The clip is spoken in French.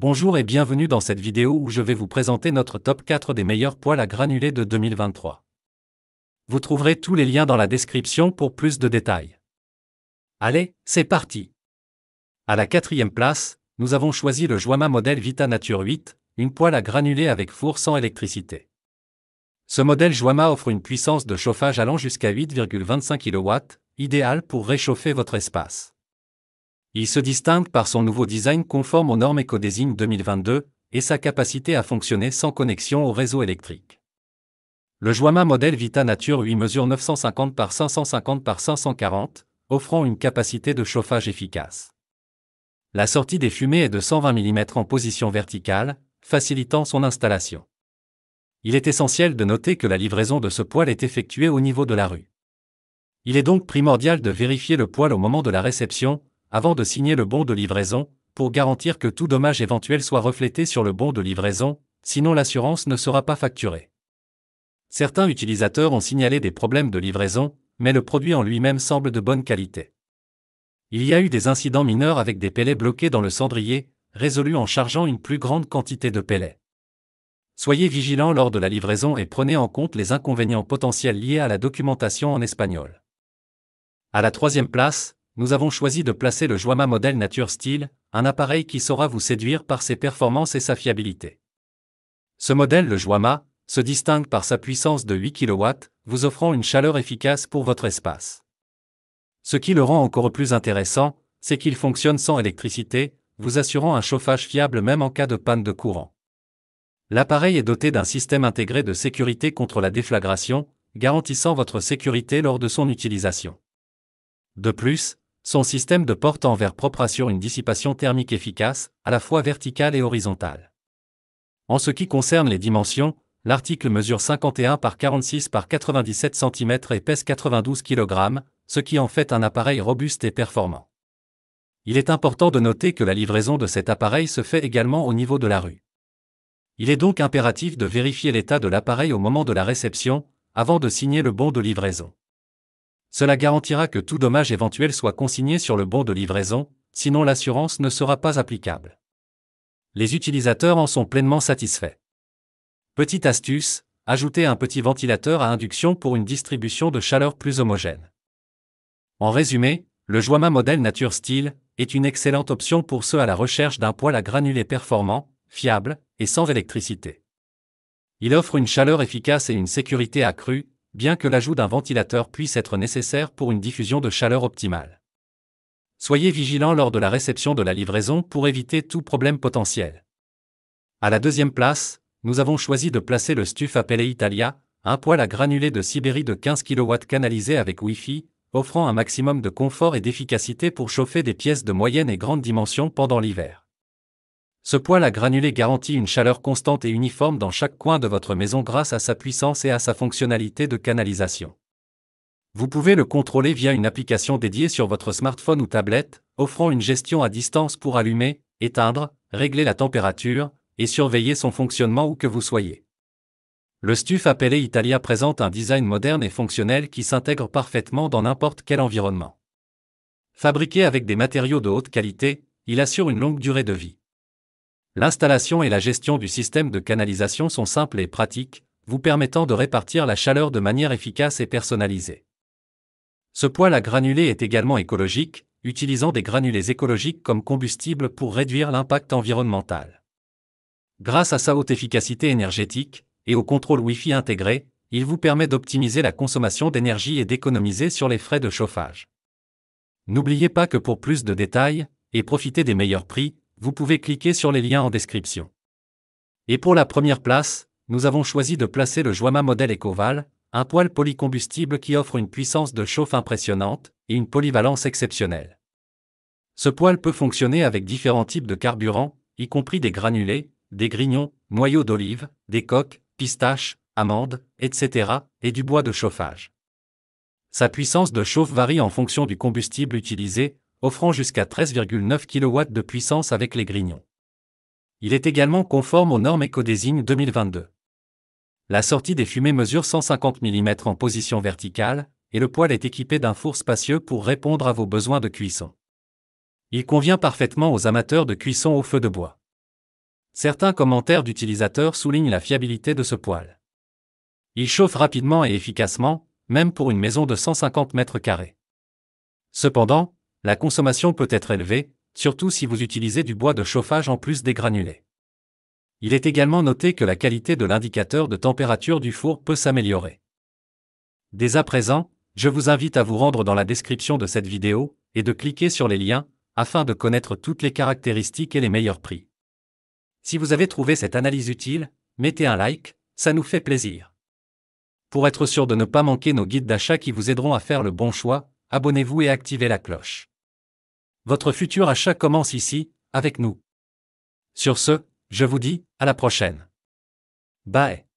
Bonjour et bienvenue dans cette vidéo où je vais vous présenter notre top 4 des meilleurs poêles à granulés de 2023. Vous trouverez tous les liens dans la description pour plus de détails. Allez, c'est parti! À la quatrième place, nous avons choisi le Joima modèle Vita Nature 8, une poêle à granulés avec four sans électricité. Ce modèle Joima offre une puissance de chauffage allant jusqu'à 8,25 kW, idéal pour réchauffer votre espace. Il se distingue par son nouveau design conforme aux normes Ecodesign 2022 et sa capacité à fonctionner sans connexion au réseau électrique. Le Joima modèle Vita Nature 8 mesure 950 par 550 par 540, offrant une capacité de chauffage efficace. La sortie des fumées est de 120 mm en position verticale, facilitant son installation. Il est essentiel de noter que la livraison de ce poêle est effectuée au niveau de la rue. Il est donc primordial de vérifier le poêle au moment de la réception, avant de signer le bon de livraison, pour garantir que tout dommage éventuel soit reflété sur le bon de livraison, sinon l'assurance ne sera pas facturée. Certains utilisateurs ont signalé des problèmes de livraison, mais le produit en lui-même semble de bonne qualité. Il y a eu des incidents mineurs avec des pellets bloqués dans le cendrier, résolus en chargeant une plus grande quantité de pellets. Soyez vigilants lors de la livraison et prenez en compte les inconvénients potentiels liés à la documentation en espagnol. À la troisième place, nous avons choisi de placer le Joima modèle Nature Steel, un appareil qui saura vous séduire par ses performances et sa fiabilité. Ce modèle, le Joima, se distingue par sa puissance de 8 kW, vous offrant une chaleur efficace pour votre espace. Ce qui le rend encore plus intéressant, c'est qu'il fonctionne sans électricité, vous assurant un chauffage fiable même en cas de panne de courant. L'appareil est doté d'un système intégré de sécurité contre la déflagration, garantissant votre sécurité lors de son utilisation. De plus, son système de porte en verre propre assure une dissipation thermique efficace, à la fois verticale et horizontale. En ce qui concerne les dimensions, l'article mesure 51 par 46 par 97 cm et pèse 92 kg, ce qui en fait un appareil robuste et performant. Il est important de noter que la livraison de cet appareil se fait également au niveau de la rue. Il est donc impératif de vérifier l'état de l'appareil au moment de la réception, avant de signer le bon de livraison. Cela garantira que tout dommage éventuel soit consigné sur le bon de livraison, sinon l'assurance ne sera pas applicable. Les utilisateurs en sont pleinement satisfaits. Petite astuce, ajoutez un petit ventilateur à induction pour une distribution de chaleur plus homogène. En résumé, le Joima modèle Nature Steel est une excellente option pour ceux à la recherche d'un poêle à granulés performant, fiable et sans électricité. Il offre une chaleur efficace et une sécurité accrue, bien que l'ajout d'un ventilateur puisse être nécessaire pour une diffusion de chaleur optimale. Soyez vigilants lors de la réception de la livraison pour éviter tout problème potentiel. À la deuxième place, nous avons choisi de placer le Stuf Apelle Italia, un poêle à granulés de Sibérie de 15 kW canalisé avec Wi-Fi, offrant un maximum de confort et d'efficacité pour chauffer des pièces de moyenne et grande dimension pendant l'hiver. Ce poêle à granulés garantit une chaleur constante et uniforme dans chaque coin de votre maison grâce à sa puissance et à sa fonctionnalité de canalisation. Vous pouvez le contrôler via une application dédiée sur votre smartphone ou tablette, offrant une gestion à distance pour allumer, éteindre, régler la température et surveiller son fonctionnement où que vous soyez. Le Stuf Apelle Italia présente un design moderne et fonctionnel qui s'intègre parfaitement dans n'importe quel environnement. Fabriqué avec des matériaux de haute qualité, il assure une longue durée de vie. L'installation et la gestion du système de canalisation sont simples et pratiques, vous permettant de répartir la chaleur de manière efficace et personnalisée. Ce poêle à granulés est également écologique, utilisant des granulés écologiques comme combustible pour réduire l'impact environnemental. Grâce à sa haute efficacité énergétique et au contrôle Wi-Fi intégré, il vous permet d'optimiser la consommation d'énergie et d'économiser sur les frais de chauffage. N'oubliez pas que pour plus de détails, et profiter des meilleurs prix, vous pouvez cliquer sur les liens en description. Et pour la première place, nous avons choisi de placer le Joima modèle Ecoval, un poêle polycombustible qui offre une puissance de chauffe impressionnante et une polyvalence exceptionnelle. Ce poêle peut fonctionner avec différents types de carburants, y compris des granulés, des grignons, noyaux d'olive, des coques, pistaches, amandes, etc., et du bois de chauffage. Sa puissance de chauffe varie en fonction du combustible utilisé, offrant jusqu'à 13,9 kW de puissance avec les grignons. Il est également conforme aux normes Ecodesign 2022. La sortie des fumées mesure 150 mm en position verticale, et le poêle est équipé d'un four spacieux pour répondre à vos besoins de cuisson. Il convient parfaitement aux amateurs de cuisson au feu de bois. Certains commentaires d'utilisateurs soulignent la fiabilité de ce poêle. Il chauffe rapidement et efficacement, même pour une maison de 150 mètres carrés. Cependant, la consommation peut être élevée, surtout si vous utilisez du bois de chauffage en plus des granulés. Il est également noté que la qualité de l'indicateur de température du four peut s'améliorer. Dès à présent, je vous invite à vous rendre dans la description de cette vidéo et de cliquer sur les liens afin de connaître toutes les caractéristiques et les meilleurs prix. Si vous avez trouvé cette analyse utile, mettez un like, ça nous fait plaisir. Pour être sûr de ne pas manquer nos guides d'achat qui vous aideront à faire le bon choix, abonnez-vous et activez la cloche. Votre futur achat commence ici, avec nous. Sur ce, je vous dis, à la prochaine. Bye.